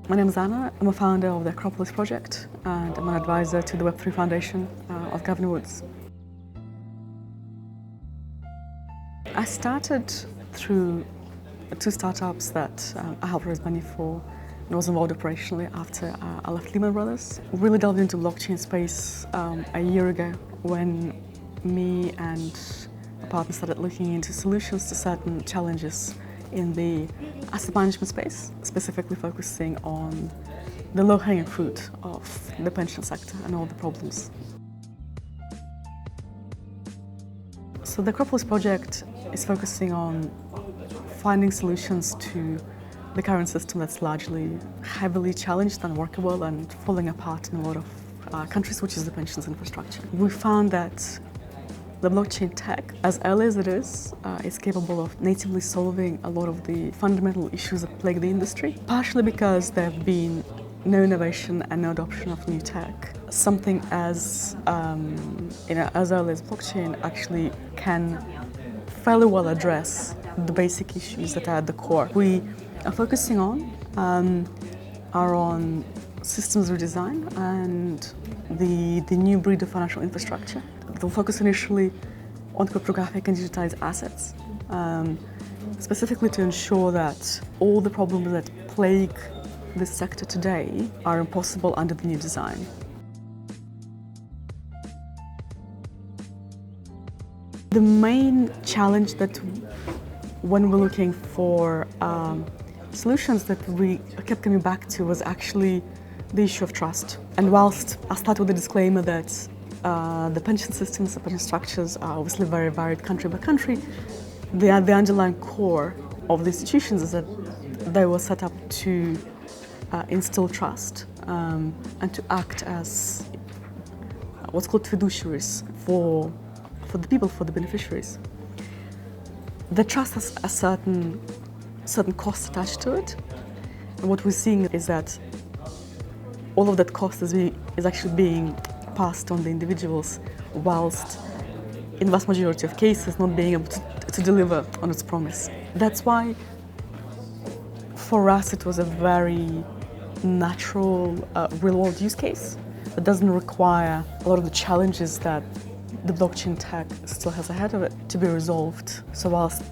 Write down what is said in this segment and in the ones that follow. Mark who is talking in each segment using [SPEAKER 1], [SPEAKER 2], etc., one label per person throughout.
[SPEAKER 1] My name is Anna. I'm a founder of the Akropolis project and I'm an advisor to the Web3 Foundation of Governor Woods. I started through two startups that I helped raise money for and was involved operationally after I left Lehman Brothers. Really delved into blockchain space a year ago when me and a partner started looking into solutions to certain challenges in the asset management space, specifically focusing on the low-hanging fruit of the pension sector and all the problems. So the Akropolis project is focusing on finding solutions to the current system that's largely heavily challenged, unworkable and falling apart in a lot of countries, which is the pensions infrastructure. We found that the blockchain tech, as early as it is capable of natively solving a lot of the fundamental issues that plague the industry, partially because there have been no innovation and no adoption of new tech. Something as as early as blockchain actually can fairly well address the basic issues that are at the core. We are focusing on are on systems redesign and the new breed of financial infrastructure. They'll focus initially on cryptographic and digitized assets, specifically to ensure that all the problems that plague this sector today are impossible under the new design. The main challenge that when we're looking for solutions that we kept coming back to was actually the issue of trust. And whilst I'll start with a disclaimer that the pension systems, the pension structures are obviously very varied country by country, the underlying core of the institutions is that they were set up to instill trust and to act as what's called fiduciaries for the people, for the beneficiaries. The trust has a certain cost attached to it, and what we're seeing is that all of that cost is actually being passed on the individuals, whilst in the vast majority of cases not being able to deliver on its promise. That's why for us it was a very natural real-world use case that doesn't require a lot of the challenges that the blockchain tech still has ahead of it to be resolved. So whilst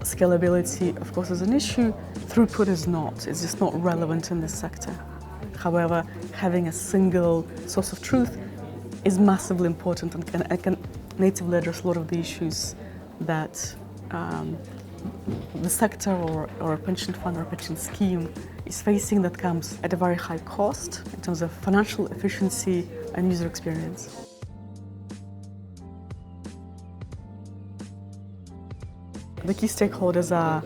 [SPEAKER 1] scalability, of course, is an issue, throughput is not. It's just not relevant in this sector. However, having a single source of truth is massively important and can natively address a lot of the issues that the sector or a pension fund or a pension scheme is facing, that comes at a very high cost in terms of financial efficiency and user experience. The key stakeholders are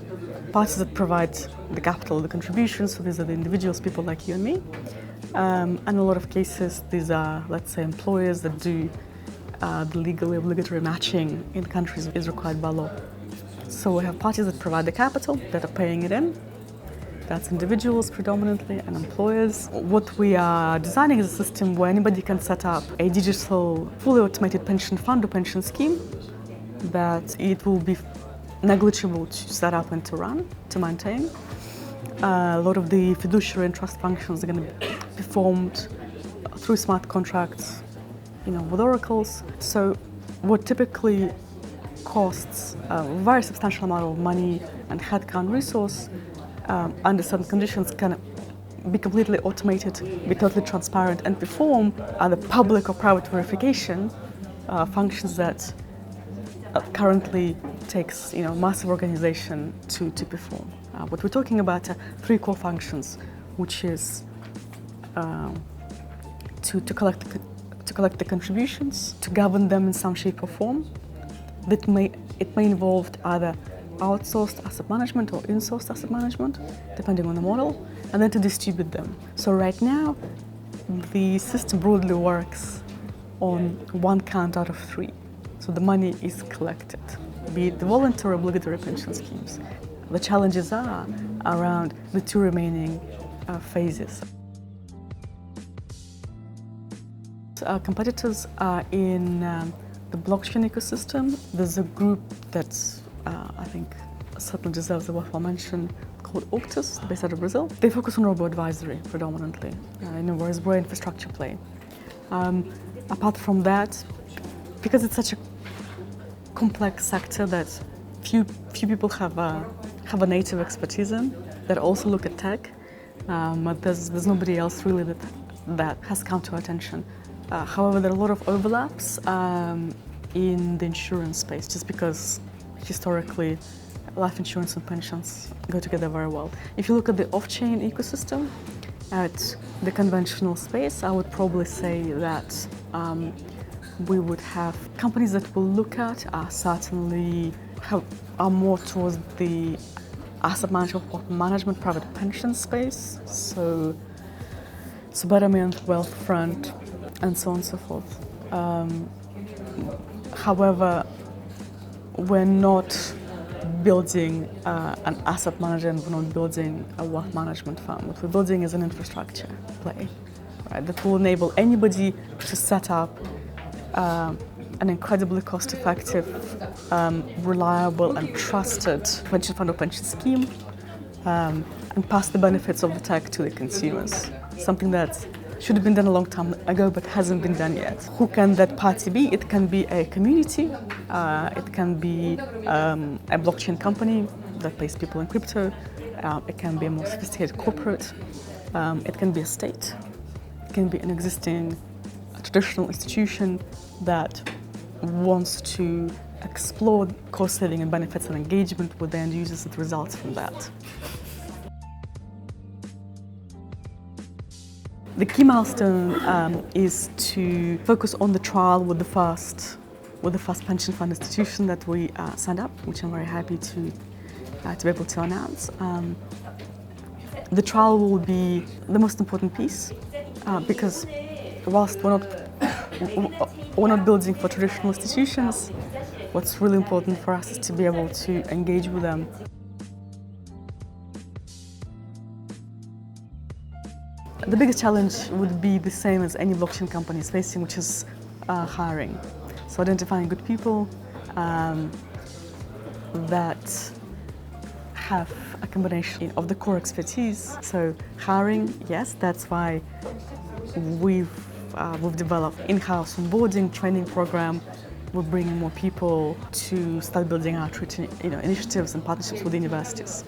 [SPEAKER 1] parties that provide the capital, the contributions, so these are the individuals, people like you and me. And in a lot of cases, these are, let's say, employers that do the legally obligatory matching in countries is required by law. So we have parties that provide the capital, that are paying it in. That's individuals predominantly and employers. What we are designing is a system where anybody can set up a digital, fully automated pension fund or pension scheme that it will be negligible to set up and to run, to maintain. A lot of the fiduciary and trust functions are going to be performed through smart contracts, with oracles. So what typically costs a very substantial amount of money and headcount resource under certain conditions can be completely automated, be totally transparent, and perform either public or private verification functions that currently takes massive organization to perform. What we're talking about are three core functions, which is to collect the contributions, to govern them in some shape or form. It may involve either outsourced asset management or insourced asset management, depending on the model, and then to distribute them. So right now, the system broadly works on one count out of three. So the money is collected, be it the voluntary or obligatory pension schemes. The challenges are around the two remaining phases. Our competitors are in the blockchain ecosystem. There's a group that's, I think, certainly deserves a worthwhile mention, called Octus, based out of Brazil. They focus on robo-advisory predominantly, whereas we're infrastructure play. Apart from that, because it's such a complex sector that few people have a native expertise in, that also look at tech, but there's nobody else really that has come to our attention. However, there are a lot of overlaps in the insurance space, just because historically life insurance and pensions go together very well. If you look at the off-chain ecosystem, at the conventional space, I would probably say that we would have companies that we'll look at are more towards the asset management, private pension space, so Betterment, Wealthfront, and so on and so forth. However, we're not building an asset manager, and we're not building a wealth management firm. What we're building is an infrastructure play, right, that will enable anybody to set up an incredibly cost-effective, reliable and trusted pension fund or pension scheme, and pass the benefits of the tech to the consumers. Something that should have been done a long time ago but hasn't been done yet. Who can that party be? It can be a community, it can be a blockchain company that pays people in crypto, it can be a more sophisticated corporate, it can be a state, it can be an existing traditional institution that wants to explore cost saving and benefits and engagement with the end users that results from that. The key milestone is to focus on the trial with the first pension fund institution that we signed up, which I'm very happy to be able to announce. The trial will be the most important piece because whilst we're not building for traditional institutions, what's really important for us is to be able to engage with them. The biggest challenge would be the same as any blockchain company is facing, which is hiring. So identifying good people that have a combination of the core expertise. So hiring, yes, that's why we've developed in-house onboarding training program. We're bringing more people to start building our initiatives and partnerships with universities.